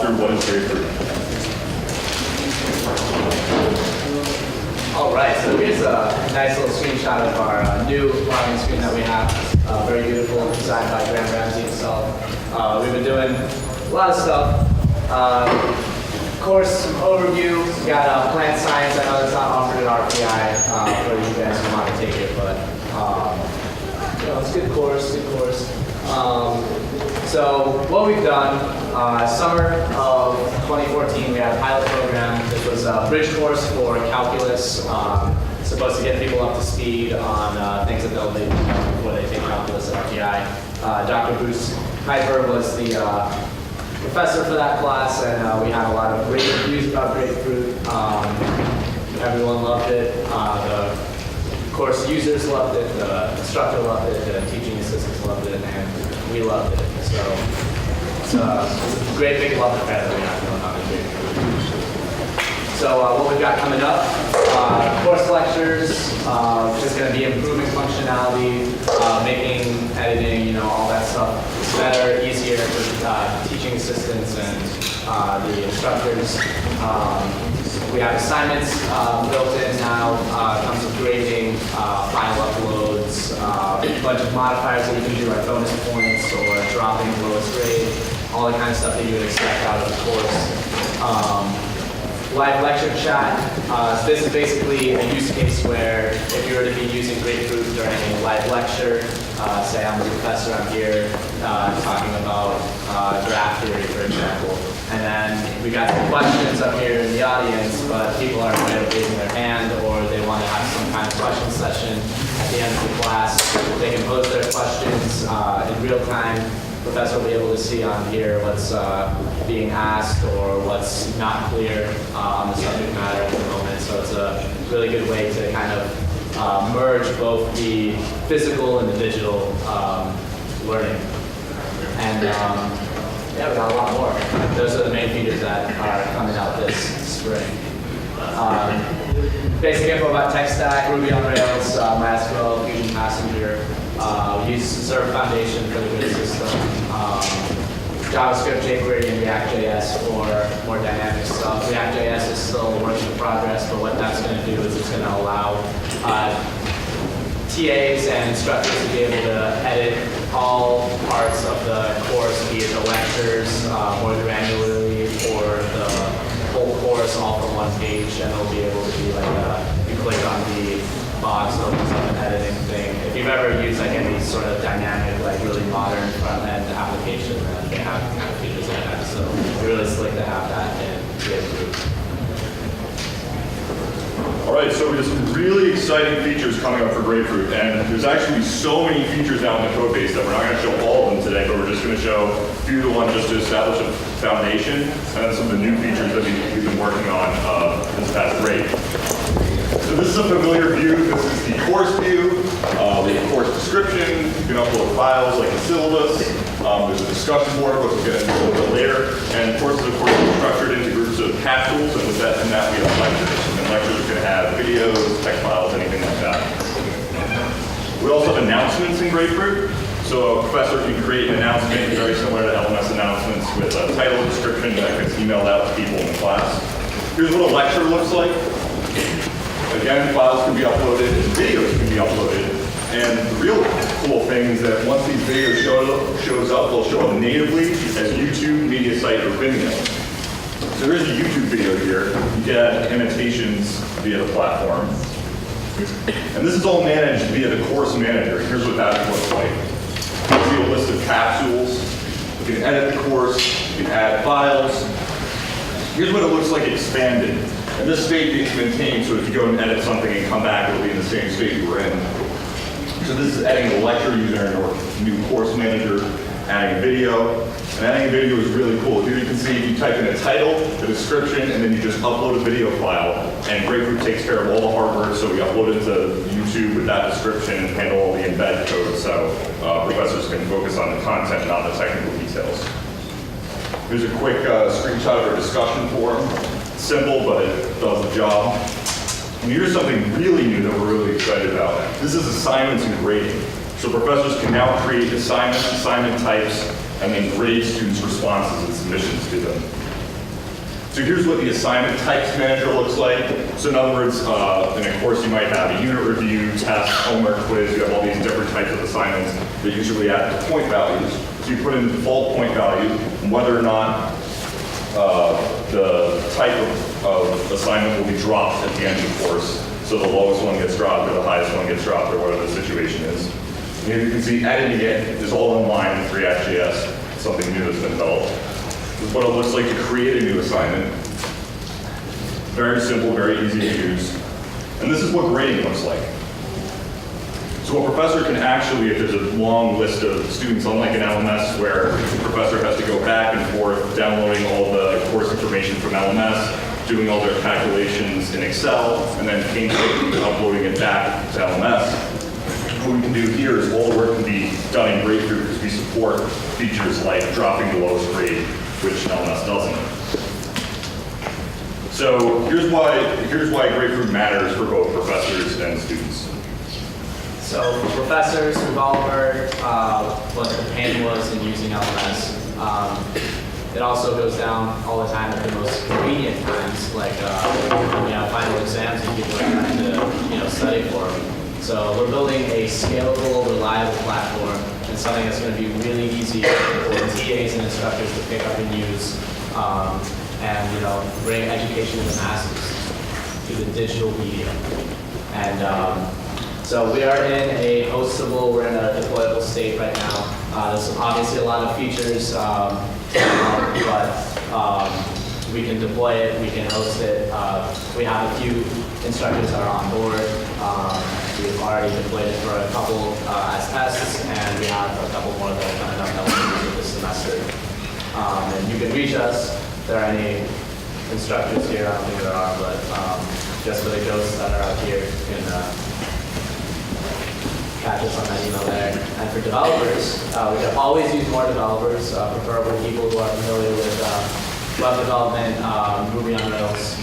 through what is Grapefruit. All right, so here's a nice little screenshot of our new login screen that we have. Very beautiful, designed by Graham Ramsey himself. We've been doing a lot of stuff. Course overview, we got plant science. I know that's not offered at RPI for you guys who want to take it, but you know, it's a good course, so what we've done, summer of 2014, we had a pilot program. This was a bridge course for calculus, supposed to get people up to speed on things that they'll need before they take calculus at RPI. Dr. Bruce Piper was the professor for that class, and we had a lot of great reviews about Grapefruit. Everyone loved it. The course users loved it, the instructor loved it, the teaching assistants loved it, and we loved it. So it's a great big love affair that we have going on in Grapefruit. So what we've got coming up, course lectures, just going to be improving functionality, making editing, you know, all that stuff better, easier for teaching assistants and the instructors. We have assignments built in now, comes with grading, file uploads, a bunch of modifiers that you can do like bonus points or dropping lowest grade, all the kind of stuff that you would expect out of the course. Live lecture chat. So this is basically a use case where if you were to be using Grapefruit during a live lecture, say I'm a professor, I'm here talking about graph theory, for example, and then we got some questions up here in the audience, but people aren't raising their hand, or they want to have some kind of question session at the end of the class. They can pose their questions in real time. Professor will be able to see on here what's being asked or what's not clear on the subject matter at the moment. So it's a really good way to kind of merge both the physical and the digital learning. And yeah, we got a lot more. Those are the main features that are coming out this spring. Basic info about tech stack, Ruby on Rails, MySQL, Fusion Passenger. We use Server Foundation for the grid system. JavaScript, jQuery, and React.js for more dynamic stuff. React.js is still a work in progress, but what that's going to do is it's going to allow TAs and instructors to be able to edit all parts of the course, be it the lectures more granularly or the whole course all from one page, and it'll be able to be like you click on the box, opens up an editing thing. If you've ever used like any sort of dynamic, like really modern front-end application, then they have kind of features like that. So it's really slick to have that in Grapefruit. All right, so we have some really exciting features coming up for Grapefruit, and there's actually so many features now in the code base that we're not going to show all of them today, but we're just going to show a few of the ones just to establish a foundation, and then some of the new features that we've been working on this past break. So this is a familiar view. This is the course view. We have course description. You can upload files like the syllabus. There's a discussion board, which we'll get into a little bit later. And courses, of course, are structured into groups of capsules, and with that, we have lectures. And lectures can have videos, text files, anything like that. We also have announcements in Grapefruit. So a professor can create an announcement very similar to LMS announcements with a title description that gets emailed out to people in the class. Here's what a lecture looks like. Again, files can be uploaded, videos can be uploaded, and the real cool thing is that once these videos shows up, they'll show up natively as YouTube, media site, or Vimeo. So there's a YouTube video here. You get annotations via the platform. And this is all managed via the course manager. Here's what that looks like. You see a list of capsules. You can edit the course, you can add files. Here's what it looks like expanded. And this state is maintained, so if you go and edit something and come back, it'll be in the same state you were in. So this is adding a lecture user or new course manager, adding a video. And adding a video is really cool. Here you can see you type in a title, a description, and then you just upload a video file. And Grapefruit takes care of all the hard work, so we upload it to YouTube with that description and handle all the embed code, so professors can focus on the content, not the technical details. Here's a quick screenshot of our discussion forum. Simple, but it does the job. And here's something really new that we're really excited about. This is assignments and grading. So professors can now create assignments, assignment types, and then grade students' responses and submissions to them. So here's what the assignment types manager looks like. So in other words, in a course you might have a unit review, test, homework, quiz. You have all these different types of assignments that usually add to point values. So you put in default point value, and whether or not the type of assignment will be dropped at the end of the course. So the lowest one gets dropped, or the highest one gets dropped, or whatever the situation is. And here you can see editing it is all in line with React.js, something new that's been developed. This is what it looks like to create a new assignment. Very simple, very easy to use. And this is what grading looks like. So a professor can actually, if there's a long list of students, unlike an LMS where the professor has to go back and forth downloading all the course information from LMS, doing all their calculations in Excel, and then painstakingly uploading it back to LMS. What we can do here is all the work can be done in Grapefruit because we support features like dropping the lowest grade, which LMS doesn't. So here's why Grapefruit matters for both professors and students. So for professors who've all heard what the pain was in using LMS, it also goes down all the time at the most convenient times, like final exams and people are trying to study for them. So we're building a scalable, reliable platform and something that's going to be really easy for TAs and instructors to pick up and use, and bring education to the masses through the digital medium. And so we are in a hostable, we're in a deployable state right now. There's obviously a lot of features, but we can deploy it, we can host it. We have a few instructors that are on board. We've already deployed it for a couple as tests, and we have a couple more that are coming up that we'll use this semester. And you can reach us. If there are any instructors here, I don't think there are, but just for the ghosts that are out here, you can catch us on that email there. And for developers, we can always use more developers, preferably people who are familiar with web development, Ruby on Rails.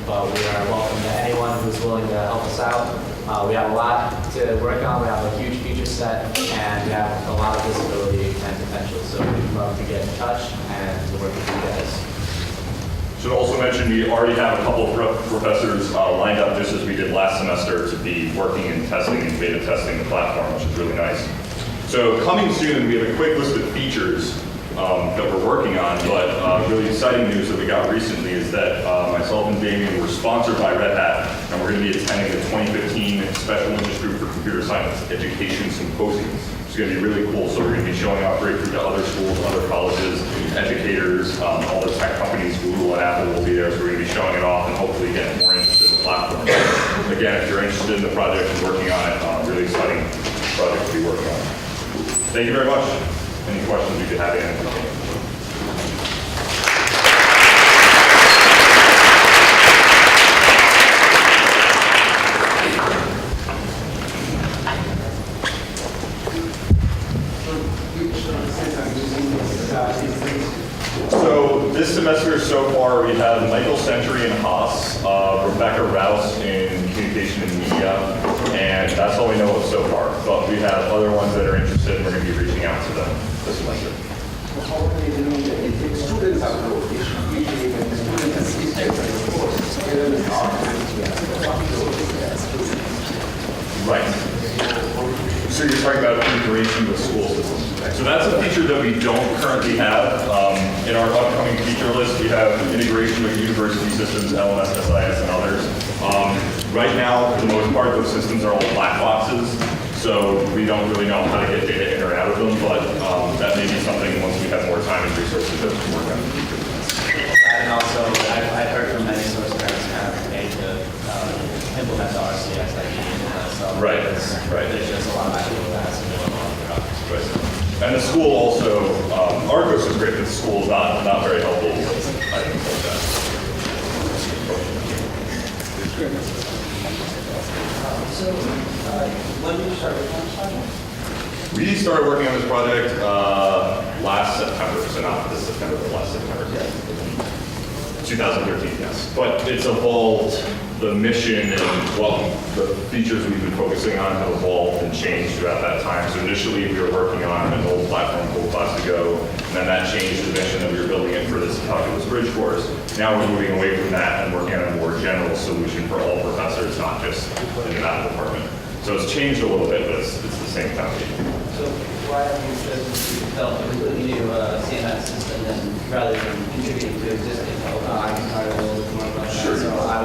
But we are welcome to anyone who's willing to help us out. We have a lot to work on. We have a huge feature set, and we have a lot of visibility and potential. So we'd love to get in touch and to work with you guys. Should also mention we already have a couple of professors lined up just as we did last semester to be working and testing and beta testing the platform, which is really nice. So coming soon, we have a quick list of features that we're working on, but really exciting news that we got recently is that myself and Damien were sponsored by Red Hat, and we're going to be attending the 2015 Special Interest Group for Computer Science Education Symposium. It's going to be really cool, so we're going to be showing off Grapefruit to other schools, other colleges, educators, all the tech companies, Google and Apple will be there, so we're going to be showing it off and hopefully get more interested in the platform. Again, if you're interested in the project and working on it, really exciting project to be working on. Thank you very much. Any questions you could have answered? So this semester so far we have Michael Century in Haas, Rebecca Rouse in Communication and Media, and that's all we know of so far. But we have other ones that are interested and we're going to be reaching out to them this semester. How are you doing it? If students are growing, usually when the student has this course, Right. So you're talking about integration with school systems. So that's a feature that we don't currently have. In our upcoming feature list, we have integration with university systems, LMS, SIS, and others. Right now, for the most part, those systems are all black boxes, so we don't really know how to get data in or out of them, but that may be something once we have more time and resources that we can work on. And also, I've heard from many source parents kind of paid to implement the RCOS so Right. There's just a lot of actual tasks to do on the Right. And the school also, RCOS is great, but the school is not very helpful with items like that. So, when did you start working on this project? We started working on this project last September, so not this September, but last September. 2013, yes. But it's evolved the mission and the features we've been focusing on have evolved and changed throughout that time. So initially we were working on an old platform called Class to Go, and then that changed the mission that we were building it for this calculus bridge course. Now we're moving away from that and working on a more general solution for all professors, not just in that department. So it's changed a little bit, but it's the same foundation. So why have you chosen to develop a completely new CMS system rather than contributing to existing? I can talk a little bit more about that. Sure. So I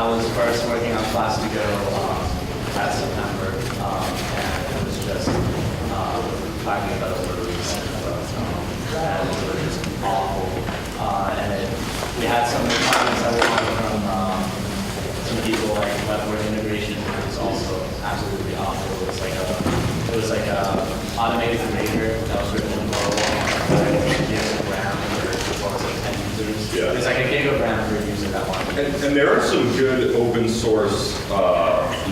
was first working on Class to Go last September, and it was just talking about it over recent, and it was just awful. We had some requirements that we wanted from some people like web integration, which was also absolutely awful. It was like a automated grader that was written in Go, gigagram for what was it, 10 users. Yeah. It was like a gigagram for a user that wanted. And there are some good open source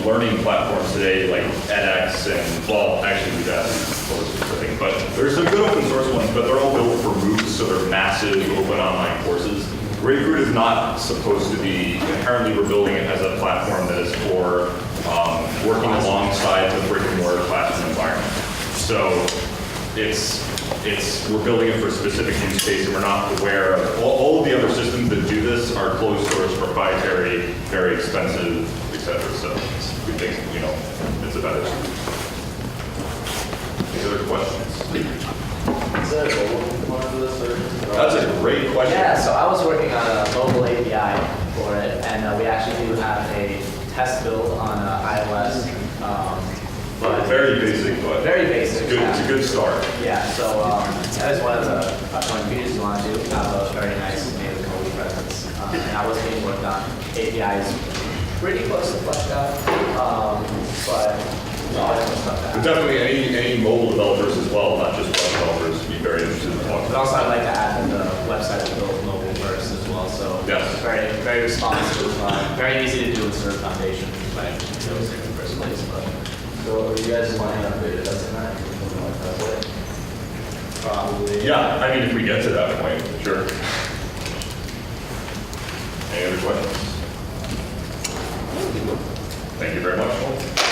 learning platforms today, like edX and, well, actually we've added courses, I think, but there's some good open source ones, but they're all built for MOOCs, so they're massive open online courses. Grapefruit is not supposed to be, inherently we're building it as a platform that is for working alongside the brick and mortar classroom environment. So we're building it for a specific use case, and we're not aware of, all of the other systems that do this are closed source, proprietary, very expensive, et cetera. So we think, it's a better solution. Any other questions? Is there a mobile component to this, or? That's a great question. Yeah, so I was working on a mobile API for it, and we actually do have a test build on iOS. But Very basic, but very basic. it's a good start. Yeah, so that is one of the upcoming features we want to do. Have a very nice native code presence. And I was being worked on. API is pretty close to fleshed out, but there's always some stuff But that. definitely any mobile developers as well, not just web developers, would be very interested in talking. But also, I'd like to add that the website is built mobile first as well. So Yes. it's very responsive, very easy to do with Serve Foundation. Like it was in the first place, but So are you guys wanting to upgrade it, that's not, probably. Yeah, I mean, if we get to that point, sure. Any other questions? Thank you very much.